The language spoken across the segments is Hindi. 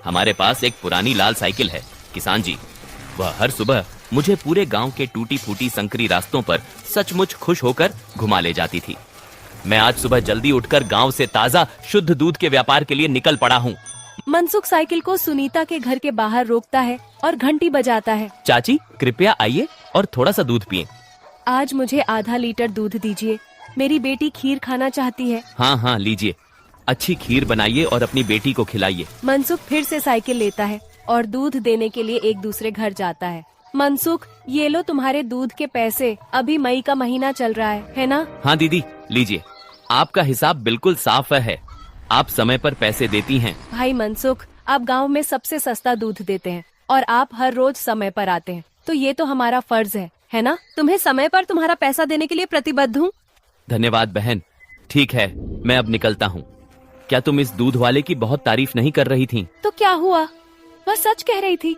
हमारे पास एक पुरानी लाल साइकिल है किसान जी। वह हर सुबह मुझे पूरे गांव के टूटी फूटी संकरी रास्तों पर सचमुच खुश होकर घुमा ले जाती थी। मैं आज सुबह जल्दी उठकर गांव से ताज़ा शुद्ध दूध के व्यापार के लिए निकल पड़ा हूँ। मनसुख साइकिल को सुनीता के घर के बाहर रोकता है और घंटी बजाता है। चाची कृपया आइए और थोड़ा सा दूध पिए। आज मुझे आधा लीटर दूध दीजिए, मेरी बेटी खीर खाना चाहती है। हाँ हाँ लीजिए, अच्छी खीर बनाइए और अपनी बेटी को खिलाइए। मनसुख फिर से साइकिल लेता है और दूध देने के लिए एक दूसरे घर जाता है। मनसुख, ये लो तुम्हारे दूध के पैसे, अभी मई का महीना चल रहा है ना? हाँ दीदी लीजिए, आपका हिसाब बिल्कुल साफ है, आप समय पर पैसे देती हैं। भाई मनसुख, आप गांव में सबसे सस्ता दूध देते हैं और आप हर रोज समय पर आते हैं, तो ये तो हमारा फर्ज है ना? तुम्हें समय पर तुम्हारा पैसा देने के लिए प्रतिबद्ध हूँ। धन्यवाद बहन। ठीक है, मैं अब निकलता हूँ। क्या तुम इस दूध वाले की बहुत तारीफ नहीं कर रही थीं? तो क्या हुआ, वह सच कह रही थी।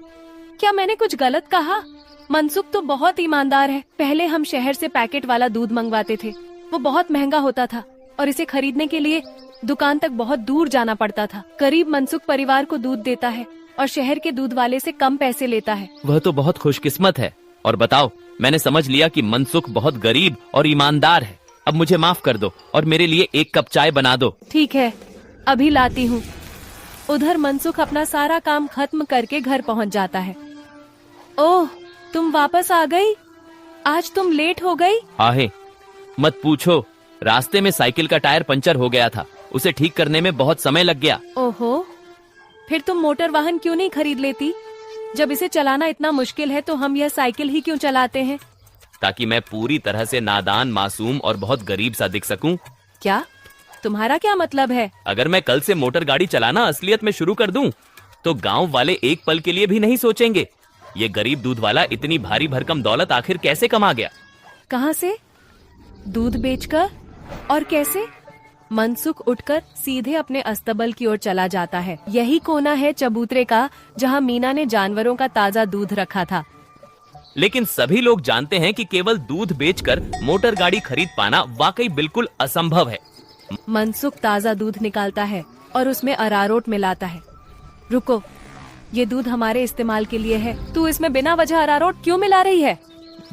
क्या मैंने कुछ गलत कहा? मनसुख तो बहुत ईमानदार है। पहले हम शहर से पैकेट वाला दूध मंगवाते थे, वो बहुत महंगा होता था और इसे खरीदने के लिए दुकान तक बहुत दूर जाना पड़ता था। गरीब मनसुख परिवार को दूध देता है और शहर के दूध वाले से कम पैसे लेता है। वह तो बहुत खुशकिस्मत है। और बताओ, मैंने समझ लिया कि मनसुख बहुत गरीब और ईमानदार है। अब मुझे माफ कर दो और मेरे लिए एक कप चाय बना दो। ठीक है, अभी लाती हूँ। उधर मनसुख अपना सारा काम खत्म करके घर पहुँच जाता है। ओह, तुम वापस आ गई? आज तुम लेट हो गई। आहे, मत पूछो, रास्ते में साइकिल का टायर पंचर हो गया था, उसे ठीक करने में बहुत समय लग गया। ओहो, फिर तुम मोटर वाहन क्यों नहीं खरीद लेती? जब इसे चलाना इतना मुश्किल है तो हम यह साइकिल ही क्यों चलाते हैं? ताकि मैं पूरी तरह से नादान, मासूम और बहुत गरीब सा दिख सकूं। क्या? तुम्हारा क्या मतलब है? अगर मैं कल से मोटर गाड़ी चलाना असलियत में शुरू कर दूं, तो गांव वाले एक पल के लिए भी नहीं सोचेंगे ये गरीब दूध वाला इतनी भारी भरकम दौलत आखिर कैसे कमा गया। कहाँ से? दूध बेचकर? और कैसे? मनसुख उठकर सीधे अपने अस्तबल की ओर चला जाता है। यही कोना है चबूतरे का जहाँ मीना ने जानवरों का ताज़ा दूध रखा था। लेकिन सभी लोग जानते हैं कि केवल दूध बेचकर मोटर गाड़ी खरीद पाना वाकई बिल्कुल असंभव है। मनसुख ताज़ा दूध निकालता है और उसमें अरारोट मिलाता है। रुको, ये दूध हमारे इस्तेमाल के लिए है, तू इसमें बिना वजह अरारोट क्यों मिला रही है?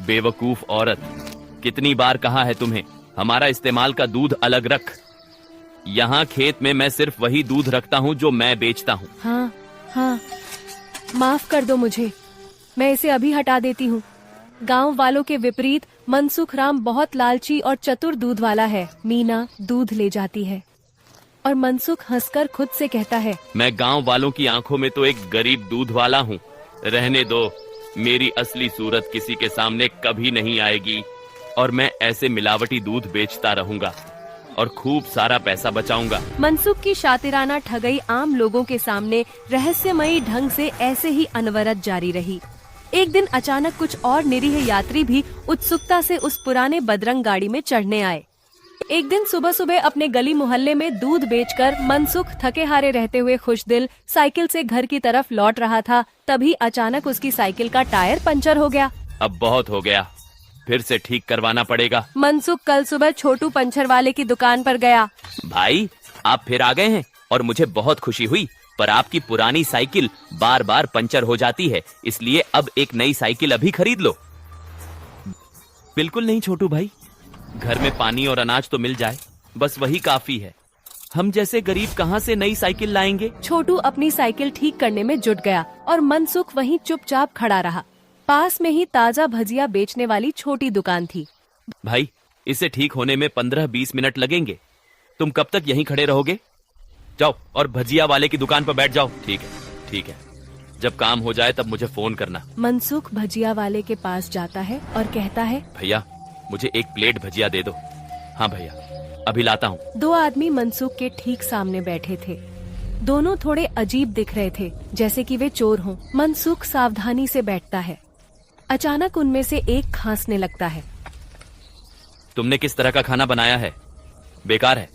बेवकूफ औरत, कितनी बार कहा है तुम्हें, हमारा इस्तेमाल का दूध अलग रख। यहाँ खेत में मैं सिर्फ वही दूध रखता हूँ जो मैं बेचता हूँ। हाँ हाँ, माफ कर दो मुझे, मैं इसे अभी हटा देती हूँ। गांव वालों के विपरीत मनसुख राम बहुत लालची और चतुर दूध वाला है। मीना दूध ले जाती है और मनसुख हंसकर खुद से कहता है, मैं गांव वालों की आंखों में तो एक गरीब दूध वाला हूँ। रहने दो, मेरी असली सूरत किसी के सामने कभी नहीं आएगी और मैं ऐसे मिलावटी दूध बेचता रहूंगा और खूब सारा पैसा बचाऊंगा। मनसुख की शातिराना ठगई आम लोगों के सामने रहस्यमयी ढंग से ऐसे ही अनवरत जारी रही। एक दिन अचानक कुछ और निरीह यात्री भी उत्सुकता से उस पुराने बदरंग गाड़ी में चढ़ने आए। एक दिन सुबह सुबह अपने गली मोहल्ले में दूध बेचकर मनसुख थके हारे रहते हुए खुशदिल साइकिल से घर की तरफ लौट रहा था। तभी अचानक उसकी साइकिल का टायर पंचर हो गया। अब बहुत हो गया, फिर से ठीक करवाना पड़ेगा। मनसुख कल सुबह छोटू पंचर वाले की दुकान पर गया। भाई, आप फिर आ गए हैं और मुझे बहुत खुशी हुई, पर आपकी पुरानी साइकिल बार बार पंचर हो जाती है, इसलिए अब एक नई साइकिल अभी खरीद लो। बिल्कुल नहीं छोटू भाई, घर में पानी और अनाज तो मिल जाए, बस वही काफी है। हम जैसे गरीब कहाँ से नई साइकिल लाएंगे। छोटू अपनी साइकिल ठीक करने में जुट गया और मनसुख वहीं चुपचाप खड़ा रहा। पास में ही ताजा भजिया बेचने वाली छोटी दुकान थी। भाई, इसे ठीक होने में 15-20 मिनट लगेंगे, तुम कब तक यहीं खड़े रहोगे? जाओ और भजिया वाले की दुकान पर बैठ जाओ। ठीक है, ठीक है, जब काम हो जाए तब मुझे फोन करना। मनसुख भजिया वाले के पास जाता है और कहता है, भैया मुझे एक प्लेट भजिया दे दो। हाँ भैया, अभी लाता हूँ। दो आदमी मनसुख के ठीक सामने बैठे थे। दोनों थोड़े अजीब दिख रहे थे, जैसे कि वे चोर हों। मनसुख सावधानी से बैठता है। अचानक उनमें से एक खांसने लगता है। तुमने किस तरह का खाना बनाया है? बेकार है।